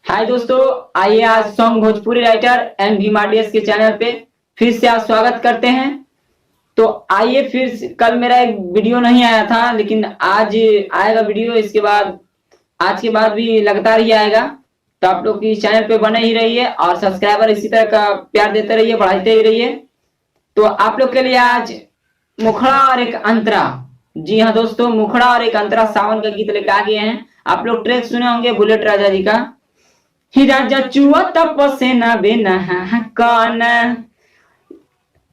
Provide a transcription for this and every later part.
हाय दोस्तों, आइए आज सॉन्ग भोजपुरी राइटर एंड भीमाडीएस के चैनल पे फिर से आप स्वागत करते हैं। तो आइए फिर कल मेरा एक वीडियो नहीं आया था, लेकिन आज आएगा वीडियो। इसके बाद आज के बाद भी लगातार ही आएगा। तो आप लोग इस चैनल पे बने ही रहिए और सब्सक्राइबर इसी तरह का प्यार देते रहिए, बढ़ाते ही रहिए। तो आप लोग के लिए आज मुखड़ा और एक अंतरा, जी हाँ दोस्तों, मुखड़ा और एक अंतरा सावन का गीत लेकर आ गए हैं। आप लोग ट्रैक सुने होंगे बुलेट राजा जी का, ही राजा चुआ तपसेना बेना कौन।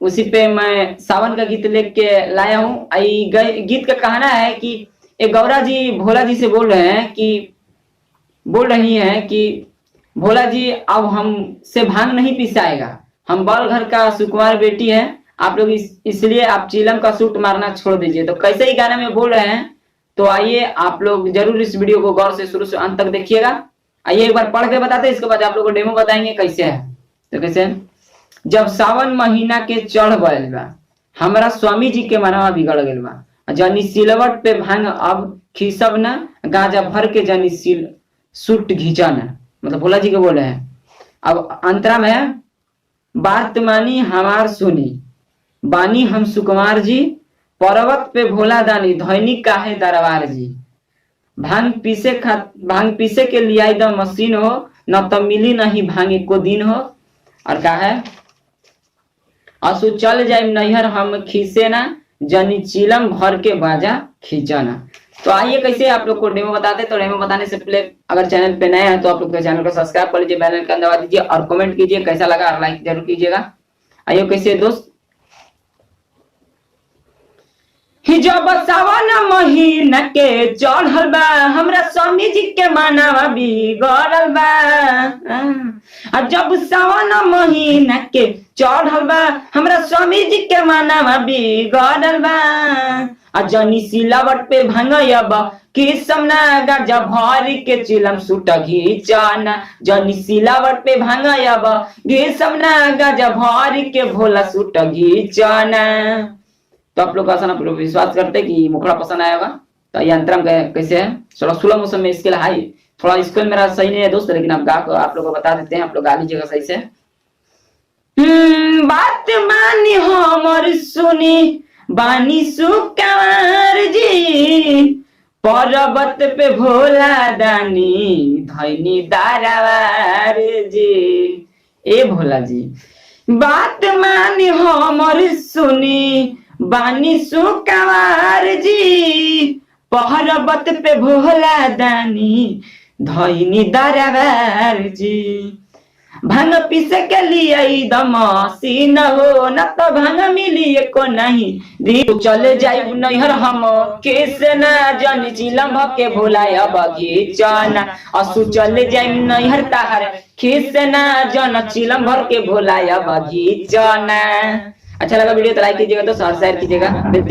उसी पे मैं सावन का गीत लेके लाया हूँ। गीत का कहना है कि एक गौरा जी भोला जी से बोल रही हैं कि भोला जी अब हमसे भांग नहीं पिसाएगा, हम बाल घर का सुकुमार बेटी है, आप लोग इसलिए आप चीलम का सूट मारना छोड़ दीजिए। तो कैसे ही गाने में बोल रहे हैं, तो आइए आप लोग जरूर इस वीडियो को गौर से शुरू से अंत तक देखिएगा। आइए एक बार पढ़ के बताते हैं, इसके बाद आप लोगों को डेमो बताएंगे कैसे है। तो कैसे, जब सावन महीना के चढ़ गइल बा, हमारा स्वामी जी के मनवा बिगड़ गइल बा, जनी सिलवट पे भांग अब खीसब ना, गांजा भर के जनी सिल सूट घींचा ना। मतलब भोला जी के बोले हैं। अब अंतरा में बात मानी हमार सुनी, बानी हम सुकुमार जी, पर्वत पे भोला दानी धैनी काहे दरबार जी, भांग पीसे के लिए एकदम मशीन हो, न तो मिली नहीं भांगे को दिन हो। और कहा है, असु चल जाए नैहर हम खींचे ना, जनी चिलम भर के बाजा खींचना। तो आइए कैसे आप लोग को डेमो बताते हैं। तो डेमो बताने से पहले अगर चैनल पे नए हैं तो आप लोग चैनल को सब्सक्राइब कर लीजिए, बेल आइकन दबा दीजिए और कमेंट कीजिए कैसा लगा और लाइक जरूर कीजिएगा। आइए कैसे दोस्त, जब सावन महीना के चढ़ल बा, हमरा स्वामी जी के मानवा बिगड़ल बा। जब सावन महीना के चढ़ल बा, हमरा स्वामी जी के मानवा बिगड़ल बा। जनी सिलावट पे भांगयबा किसमना, गाजा भर के चिलम सूट घींचना, जनी सिलावट पे भांगयबा किसमना, गाजा भर के भोला सूट घींचना। तो आप लोग आसान, आप लोग विश्वास करते हैं कि मुखड़ा पसंद आया होगा। तो ये अंतरम कैसे है, थोड़ा स्लो मोशन में स्केल हाई, थोड़ा स्केल मेरा सही नहीं है दोस्त, लेकिन आप लोग को बता देते हैं, आप लोग गा लीजिएगा सही से। बात मानी हमर सुनी, बानी सुकुमार जी, पर्वत पे भोला दानी धैनी दरबार जी। ए भोला जी, बात मानी हमर सुनी, बानी सुकुमार जी, पर्वत पे भोला दानी धैनी दरबार जी। भांग पीसे के लिए दम सीन हो, न तो भांग मिली को नहीं दी, चले जाए नैहर हम कैसे ना, जन चिलम के भोलाया बगीचना। असु चले जाए नैहर ताहर कैसे ना, जन चिलम भर के भोलाया बगीचना। अच्छा लगा वीडियो तो लाइक कीजिएगा, तो शेयर कीजिएगा।